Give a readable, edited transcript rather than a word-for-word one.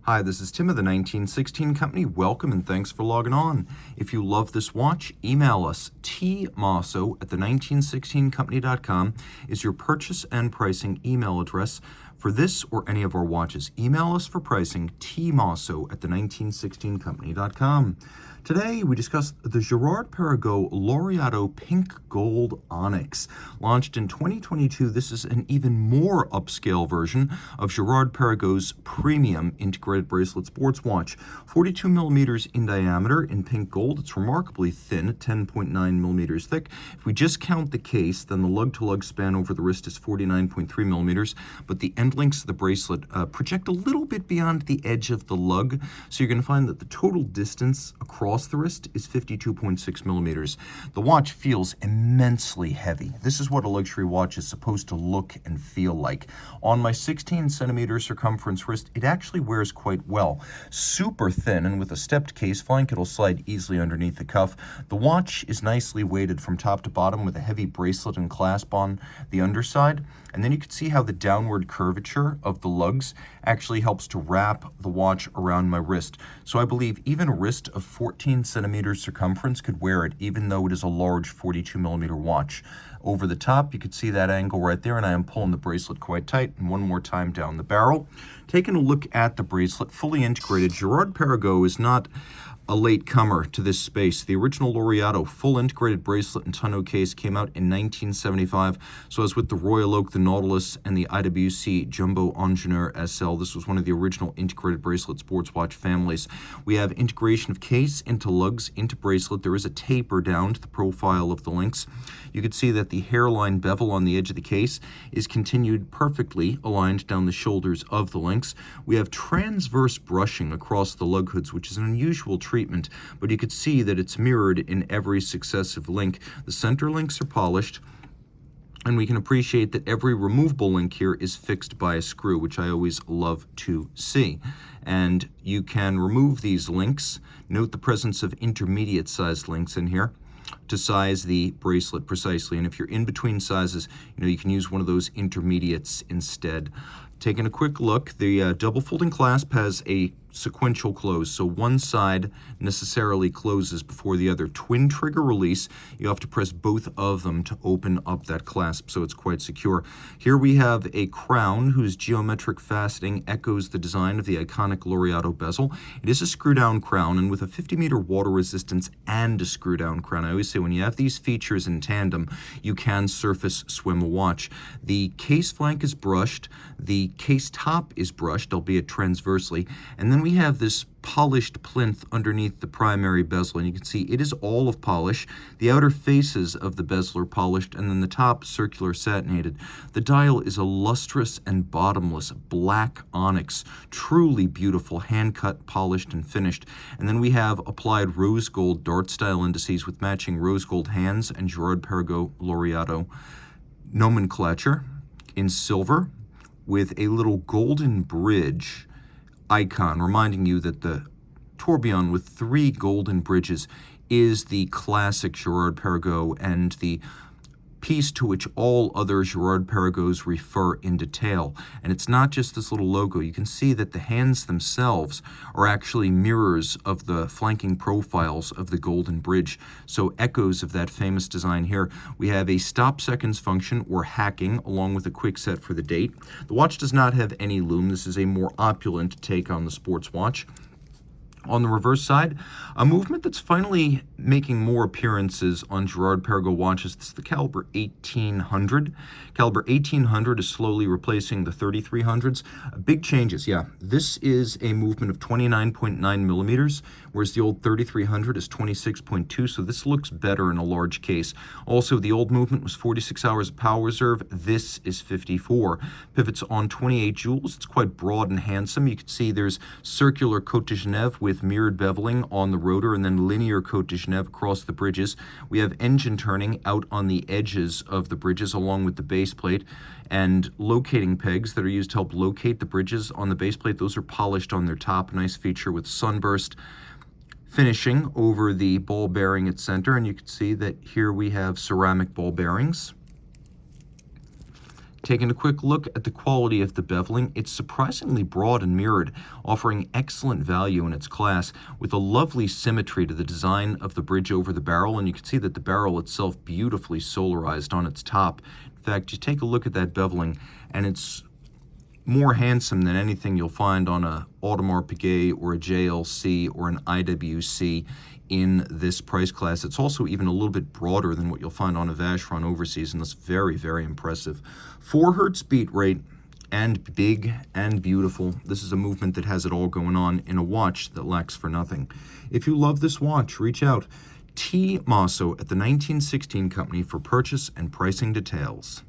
Hi, this is Tim of the 1916 Company. Welcome and thanks for logging on. If you love this watch, email us. Mosso at the1916company.com is your purchase and pricing email address for this or any of our watches. Email us for pricing, Mosso at the1916company.com. Today, we discuss the Girard-Perregaux Laureato Pink Gold Onyx. Launched in 2022, this is an even more upscale version of Girard-Perregaux's premium integrated bracelet sports watch. 42 millimeters in diameter in pink gold. It's remarkably thin, 10.9 millimeters thick. If we just count the case, then the lug-to-lug span over the wrist is 49.3 millimeters, but the end links of the bracelet project a little bit beyond the edge of the lug, so you're going to find that the total distance across the wrist is 52.6 millimeters. The watch feels immensely heavy. This is what a luxury watch is supposed to look and feel like. On my 16 centimeter circumference wrist, it actually wears quite well. Super thin, and with a stepped case flank, it'll slide easily underneath the cuff. The watch is nicely weighted from top to bottom with a heavy bracelet and clasp on the underside. And then you can see how the downward curvature of the lugs actually helps to wrap the watch around my wrist. So I believe even a wrist of 14 centimeters circumference could wear it, even though it is a large 42 millimeter watch. Over the top, you could see that angle right there, and I am pulling the bracelet quite tight. And one more time down the barrel. Taking a look at the bracelet, fully integrated, Girard-Perregaux is not a latecomer to this space. The original Laureato full integrated bracelet and tonneau case came out in 1975. So as with the Royal Oak, the Nautilus, and the IWC Jumbo Ingenieur SL, this was one of the original integrated bracelet sports watch families. We have integration of case into lugs into bracelet. There is a taper down to the profile of the links. You can see that the hairline bevel on the edge of the case is continued perfectly aligned down the shoulders of the links. We have transverse brushing across the lug hoods, which is an unusual treatment, but you could see that it's mirrored in every successive link. The center links are polished, and we can appreciate that every removable link here is fixed by a screw, which I always love to see. And you can remove these links. Note the presence of intermediate sized links in here to size the bracelet precisely. And if you're in between sizes, you can use one of those intermediates instead. Taking a quick look, the double folding clasp has a sequential close, so one side necessarily closes before the other. Twin trigger release, you have to press both of them to open up that clasp, so it's quite secure. Here we have a crown whose geometric faceting echoes the design of the iconic Laureato bezel. It is a screw-down crown, and with a 50-meter water resistance and a screw-down crown. I always say when you have these features in tandem, you can surface swim a watch. The case flank is brushed, the case top is brushed, albeit transversely, and then we have this polished plinth underneath the primary bezel, and you can see it is all of polish. The outer faces of the bezel are polished, and then the top circular satinated. The dial is a lustrous and bottomless black onyx, truly beautiful, hand-cut, polished, and finished. And then we have applied rose gold dart-style indices with matching rose gold hands and Girard-Perregaux Laureato nomenclature in silver with a little golden bridge icon reminding you that the tourbillon with 3 golden bridges is the classic Girard-Perregaux and the piece to which all other Girard-Perregaux refer in detail. And it's not just this little logo. You can see that the hands themselves are actually mirrors of the flanking profiles of the golden bridge. So echoes of that famous design here. We have a stop seconds function or hacking along with a quick set for the date. The watch does not have any lume. This is a more opulent take on the sports watch. On the reverse side, a movement that's finally making more appearances on Girard-Perregaux watches. This is the caliber 1800. Caliber 1800 is slowly replacing the 3300s. Big changes, yeah. This is a movement of 29.9 millimeters, whereas the old 3300 is 26.2, so this looks better in a large case. Also, the old movement was 46 hours of power reserve. This is 54. Pivots on 28 jewels. It's quite broad and handsome. You can see there's circular Côte de Genève with mirrored beveling on the rotor, and then linear Côte de Genève across the bridges. We have engine turning out on the edges of the bridges along with the base plate, and locating pegs that are used to help locate the bridges on the base plate. Those are polished on their top. Nice feature with sunburst finishing over the ball bearing at center, and you can see that here we have ceramic ball bearings. Taking a quick look at the quality of the beveling, it's surprisingly broad and mirrored, offering excellent value in its class, with a lovely symmetry to the design of the bridge over the barrel, and you can see that the barrel itself beautifully solarized on its top. In fact, you take a look at that beveling, and it's more handsome than anything you'll find on a Audemars Piguet or a JLC or an IWC in this price class. It's also even a little bit broader than what you'll find on a Vacheron Overseas, and that's very, very impressive. 4 hertz beat rate, and big and beautiful. This is a movement that has it all going on in a watch that lacks for nothing. If you love this watch, reach out. Team Mosso at the 1916 Company for purchase and pricing details.